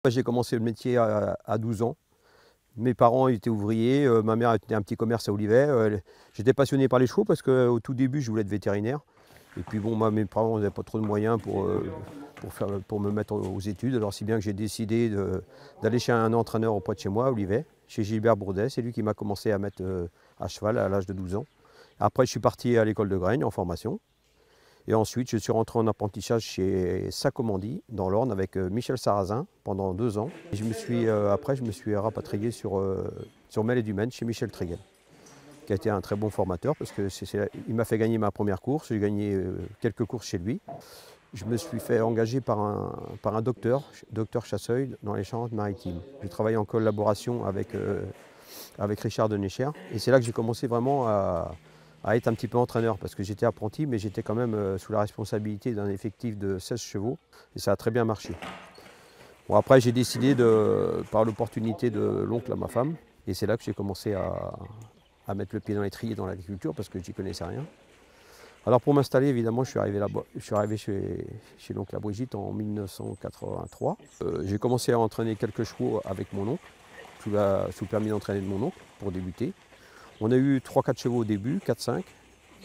J'ai commencé le métier à 12 ans. Mes parents étaient ouvriers, ma mère tenait un petit commerce à Olivet. J'étais passionné par les chevaux parce qu'au tout début, je voulais être vétérinaire. Et puis bon, moi, mes parents n'avaient pas trop de moyens pour me mettre aux études. Alors si bien que j'ai décidé d'aller chez un entraîneur auprès de chez moi, à Olivet, chez Gilbert Bourdet. C'est lui qui m'a commencé à mettre à cheval à l'âge de 12 ans. Après, je suis parti à l'école de Graigne en formation. Et ensuite, je suis rentré en apprentissage chez Sacomandi, dans l'Orne, avec Michel Sarrazin, pendant 2 ans. Et après, je me suis rapatrié sur Mel et du Maine, chez Michel Tréguel, qui a été un très bon formateur, parce qu'il m'a fait gagner ma première course. J'ai gagné quelques courses chez lui. Je me suis fait engager par un docteur Chasseuil, dans les Charentes-Maritimes. J'ai travaillé en collaboration avec Richard Denécher. Et c'est là que j'ai commencé vraiment à être un petit peu entraîneur, parce que j'étais apprenti, mais j'étais quand même sous la responsabilité d'un effectif de 16 chevaux, et ça a très bien marché. Bon, après, j'ai décidé, par l'opportunité de l'oncle à ma femme, et c'est là que j'ai commencé à mettre le pied dans l'étrier dans l'agriculture, parce que j'y connaissais rien. Alors pour m'installer, évidemment, je suis arrivé chez l'oncle à Brigitte en 1983. J'ai commencé à entraîner quelques chevaux avec mon oncle, sous le permis d'entraîner de mon oncle, pour débuter. On a eu 3-4 chevaux au début, 4-5,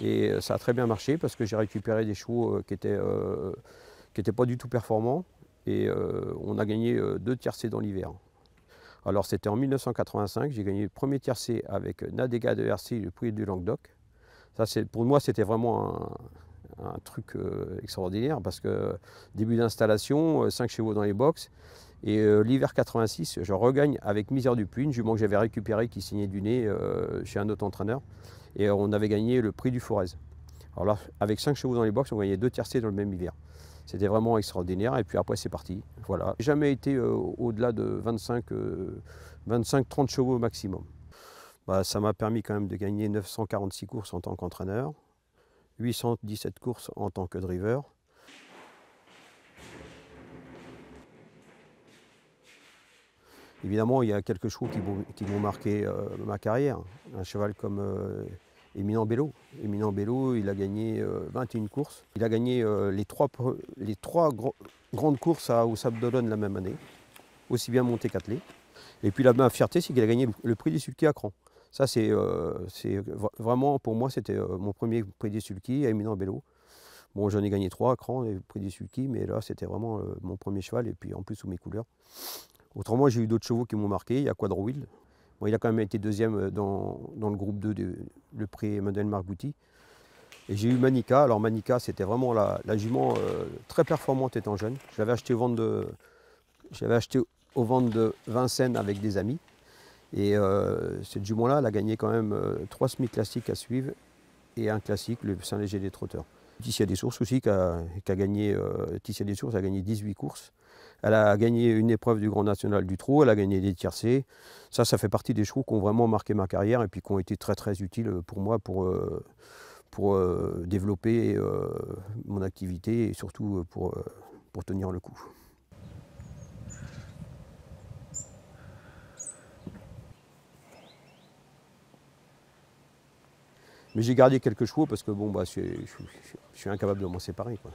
et ça a très bien marché parce que j'ai récupéré des chevaux qui étaient pas du tout performants, et on a gagné 2 tiercés dans l'hiver. Alors c'était en 1985, j'ai gagné le premier tiercé avec Nadega de Hercy, le prix du Languedoc. Ça, pour moi, c'était vraiment un truc extraordinaire parce que début d'installation, 5 chevaux dans les box. Et l'hiver 86, je regagne avec Misère du Puy, une jument que j'avais récupérée qui signait du nez chez un autre entraîneur. Et on avait gagné le prix du Forez. Alors là, avec 5 chevaux dans les box, on gagnait 2 tiercés dans le même hiver. C'était vraiment extraordinaire. Et puis après, c'est parti. Voilà. J'ai jamais été au-delà de 25-30 chevaux au maximum. Bah, ça m'a permis quand même de gagner 946 courses en tant qu'entraîneur, 817 courses en tant que driver. Évidemment, il y a quelques chevaux qui vont marquer ma carrière. Un cheval comme Éminent Bello. Éminent Bello, il a gagné 21 courses. Il a gagné les trois grandes courses au Sable d'Olonne la même année, aussi bien monté qu'attelé. Et puis ma fierté, c'est qu'il a gagné le prix des sulky à Cran. Ça, c'est vraiment, pour moi, c'était mon premier prix des sulky à Éminent Bello. Bon, j'en ai gagné 3 à Cran, les prix des sulky, mais là, c'était vraiment mon premier cheval, et puis en plus sous mes couleurs. Autrement, j'ai eu d'autres chevaux qui m'ont marqué. Il y a Quadro-Wheel. Bon, il a quand même été deuxième dans le groupe 2 le prix Emmanuel Marc-Bouty. Et j'ai eu Manica. Alors Manica, c'était vraiment la jument très performante étant jeune. Je l'avais acheté au ventes de Vincennes avec des amis. Et cette jument-là, elle a gagné quand même 3 semis classiques à suivre et un classique, le Saint-Léger des Trotteurs. Ticia des Sources aussi, qui a gagné, Ticia des Sources a gagné 18 courses. Elle a gagné une épreuve du Grand National du Trot, elle a gagné des tiercés. Ça fait partie des chevaux qui ont vraiment marqué ma carrière et puis qui ont été très très utiles pour moi pour développer mon activité et surtout pour tenir le coup. Mais j'ai gardé quelques chevaux parce que bon, bah, je suis incapable de m'en séparer, quoi.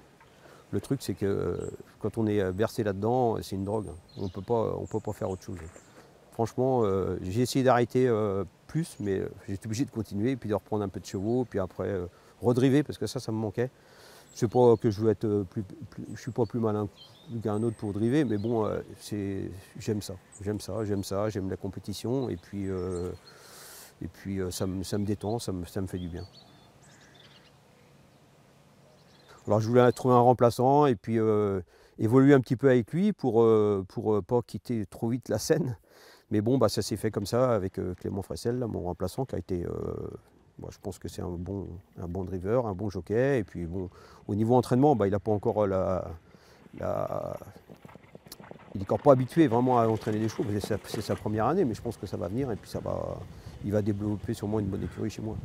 Le truc, c'est que quand on est bercé là-dedans, c'est une drogue. On peut pas faire autre chose. Franchement, j'ai essayé d'arrêter plus, mais j'étais obligé de continuer, puis de reprendre un peu de chevaux, puis après redriver, parce que ça me manquait. C'est pas que je veux être je suis pas plus malin qu'un autre pour driver, mais bon, j'aime ça, j'aime la compétition, et puis ça me détend, ça me fait du bien. Alors je voulais trouver un remplaçant et puis évoluer un petit peu avec lui pour pas quitter trop vite la scène. Mais bon, bah, ça s'est fait comme ça avec Clément Fressel, là, mon remplaçant, qui a été, je pense que c'est un bon driver, un bon jockey. Et puis bon, au niveau entraînement, bah, il n'a pas encore il n'est encore pas habitué vraiment à entraîner des chevaux. C'est sa première année, mais je pense que ça va venir et puis il va développer sûrement une bonne écurie chez moi.